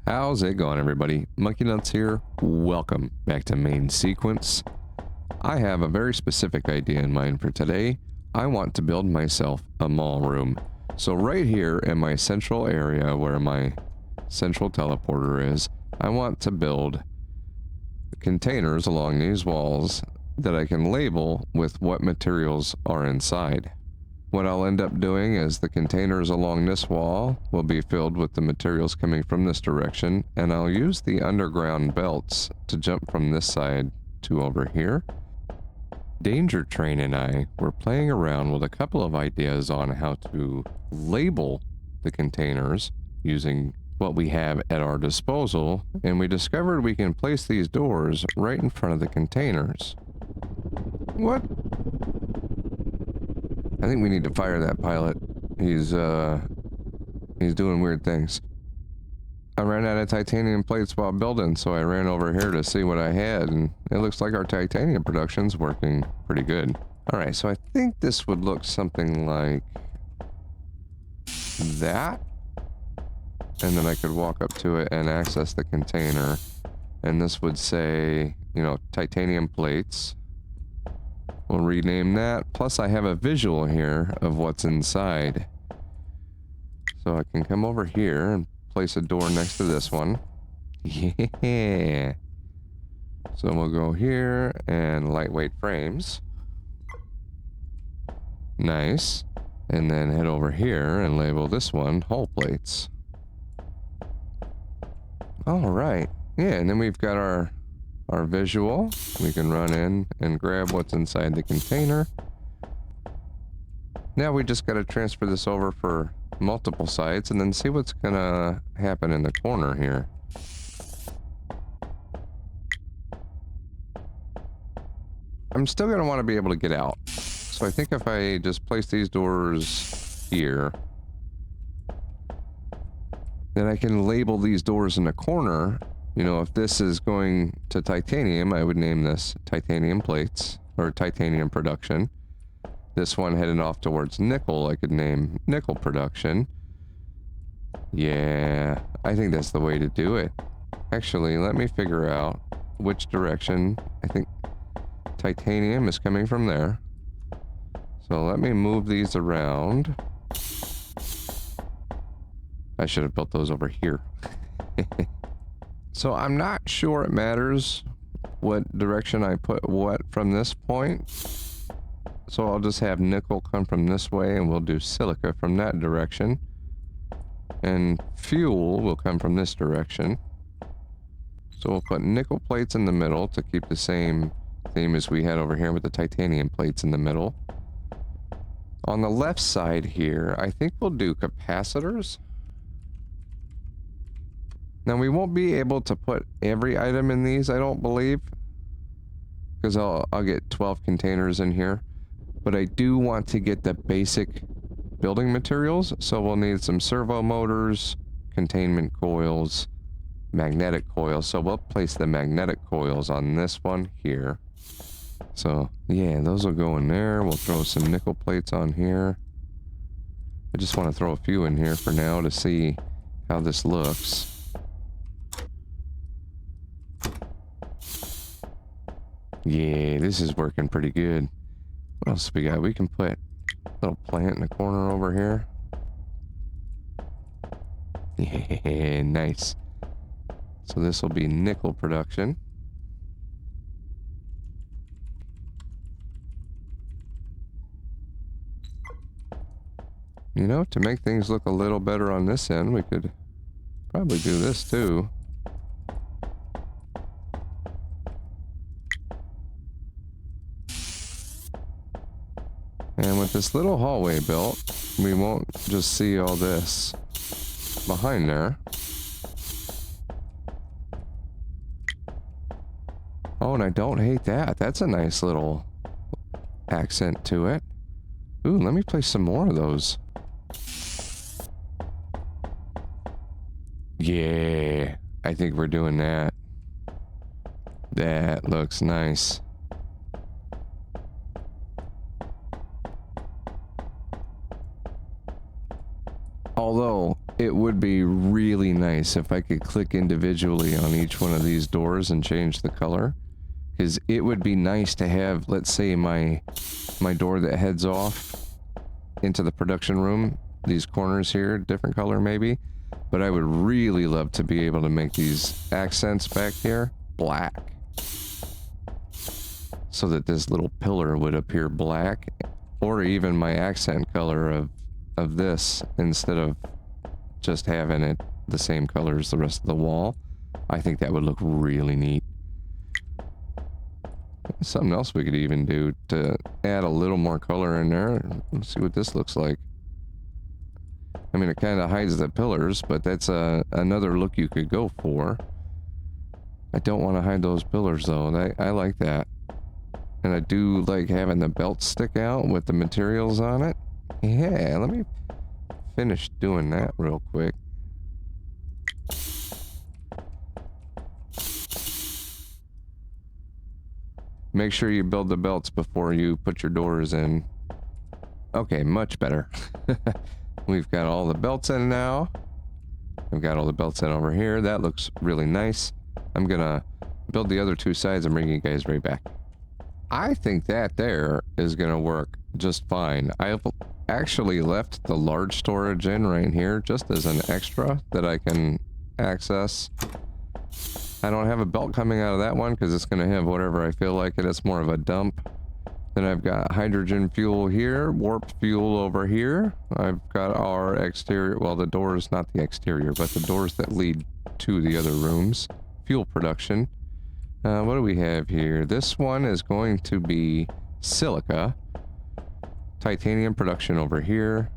How's it going, everybody? MonkeyNutz here. Welcome back to Main Sequence. I have a very specific idea in mind for today. I want to build myself a mall room. So right here in my central area where my central teleporter is, I want to build containers along these walls that I can label with what materials are inside. What I'll end up doing is the containers along this wall will be filled with the materials coming from this direction, and I'll use the underground belts to jump from this side to over here. Danger Train and I were playing around with a couple of ideas on how to label the containers using what we have at our disposal, and we discovered we can place these doors right in front of the containers. What? I think we need to fire that pilot. He's doing weird things. I ran out of titanium plates while building, so I ran over here to see what I had, and it looks like our titanium production's working pretty good. Alright, so I think this would look something like that. And then I could walk up to it and access the container. And this would say, you know, titanium plates. We'll rename that. Plus I have a visual here of what's inside. So I can come over here and place a door next to this one. Yeah. So we'll go here and lightweight frames. Nice. And then head over here and label this one hull plates. Alright. Yeah, and then we've got our visual. We can run in and grab what's inside the container. Now we just got to transfer this over for multiple sites and then see what's gonna happen in the corner here. I'm still gonna want to be able to get out. So I think if I just place these doors here, then I can label these doors in the corner. You know, if this is going to titanium, I would name this titanium plates or titanium production. This one heading off towards nickel, I could name nickel production. Yeah, I think that's the way to do it. Actually, let me figure out which direction. I think titanium is coming from there. So let me move these around. I should have built those over here. So I'm not sure it matters what direction I put what from this point. So I'll just have nickel come from this way and we'll do silica from that direction. And fuel will come from this direction. So we'll put nickel plates in the middle to keep the same theme as we had over here with the titanium plates in the middle. On the left side here, I think we'll do capacitors. Now we won't be able to put every item in these, I don't believe, because I'll get 12 containers in here. But I do want to get the basic building materials, so we'll need some servo motors, containment coils, magnetic coils. So we'll place the magnetic coils on this one here. So yeah, those will go in there. We'll throw some nickel plates on here. I just want to throw a few in here for now to see how this looks. Yeah, this is working pretty good. What else we got? We can put a little plant in the corner over here. Yeah, nice. So this will be nickel production. You know, to make things look a little better on this end, we could probably do this too. And with this little hallway built, we won't just see all this behind there. Oh, and I don't hate that. That's a nice little accent to it. Ooh, let me place some more of those. Yeah, I think we're doing that. That looks nice. Although, it would be really nice if I could click individually on each one of these doors and change the color. Because it would be nice to have, let's say, my door that heads off into the production room, these corners here, different color maybe. But I would really love to be able to make these accents back here black. So that this little pillar would appear black. Or even my accent color of this, instead of just having it the same color as the rest of the wall. I think that would look really neat. Something else we could even do to add a little more color in there. Let's see what this looks like. I mean, it kind of hides the pillars, but that's another look you could go for. I don't want to hide those pillars, though. I like that. And I do like having the belt stick out with the materials on it. Yeah, let me finish doing that real quick. Make sure you build the belts before you put your doors in. Okay, much better. We've got all the belts in now. We've got all the belts in over here. That looks really nice. I'm gonna build the other two sides and bring you guys right back. I think that there is gonna work just fine. I've actually left the large storage in right here just as an extra that I can access. I don't have a belt coming out of that one because it's going to have whatever I feel like it. It's more of a dump. Then I've got hydrogen fuel here, warp fuel over here. I've got our exterior, well, the doors, not the exterior, but the doors that lead to the other rooms. Fuel production. What do we have here? This one is going to be silica. Titanium production over here.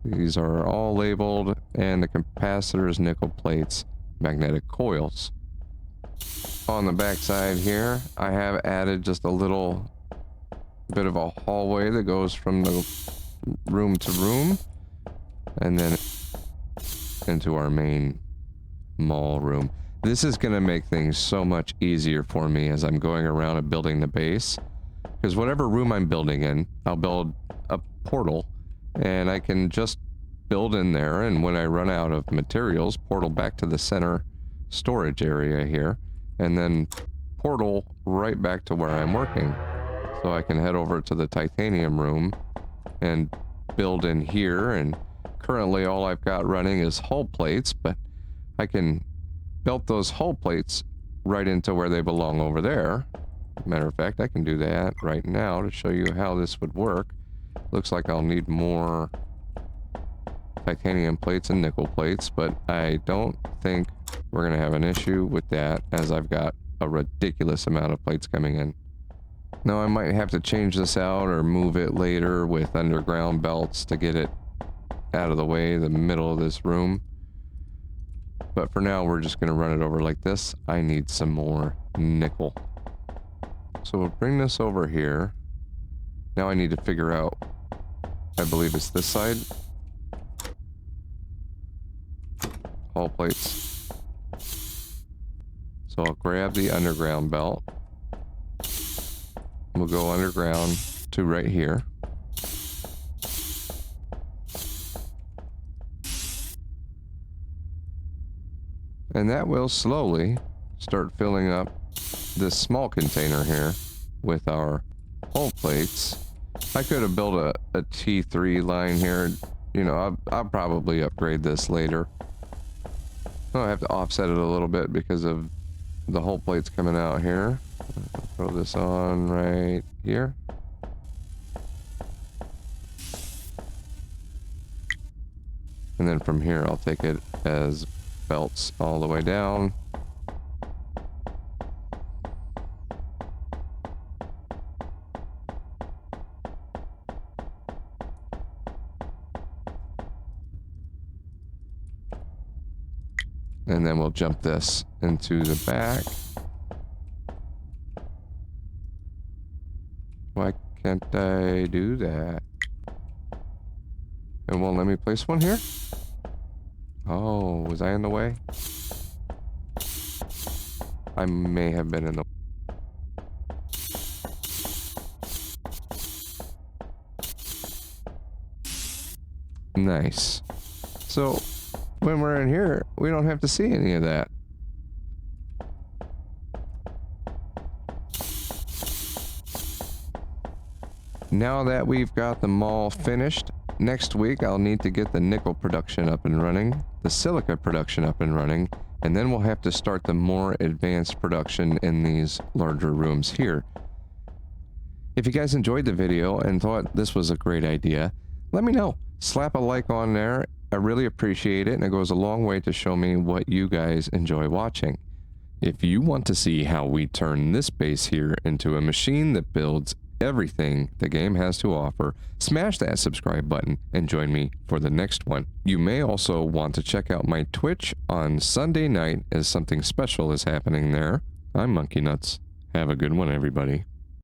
These are all labeled, and the capacitors, nickel plates, magnetic coils. On the back side here, I have added just a little bit of a hallway that goes from the room to room, and then into our main mall room. This is going to make things so much easier for me as I'm going around and building the base. Because whatever room I'm building in, I'll build a portal, and I can just build in there, and when I run out of materials, portal back to the center storage area here, and then portal right back to where I'm working. So I can head over to the titanium room and build in here, and currently all I've got running is hull plates, but I can belt those hull plates right into where they belong over there. Matter of fact, I can do that right now to show you how this would work. Looks like I'll need more titanium plates and nickel plates, but I don't think we're going to have an issue with that, as I've got a ridiculous amount of plates coming in. Now, I might have to change this out or move it later with underground belts to get it out of the way, the middle of this room. But for now, we're just going to run it over like this. I need some more nickel. So we'll bring this over here. Now I need to figure out, I believe it's this side. Hull plates. So I'll grab the underground belt. We'll go underground to right here. And that will slowly start filling up this small container here with our hull plates. I could have built a T3 line here. You know, I'll probably upgrade this later. I have to offset it a little bit because of the hull plates coming out here. Throw this on right here. And then from here, I'll take it as belts all the way down. And then we'll jump this into the back. Why can't I do that? It won't let me place one here? Oh, was I in the way? I may have been in the... Nice. So, when we're in here, we don't have to see any of that. Now that we've got them all finished, next week I'll need to get the nickel production up and running, the silica production up and running, and then we'll have to start the more advanced production in these larger rooms here. If you guys enjoyed the video and thought this was a great idea, let me know. Slap a like on there. I really appreciate it, and it goes a long way to show me what you guys enjoy watching. If you want to see how we turn this base here into a machine that builds everything the game has to offer, smash that subscribe button and join me for the next one. You may also want to check out my Twitch on Sunday night, as something special is happening there. I'm MonkeyNutz. Have a good one, everybody.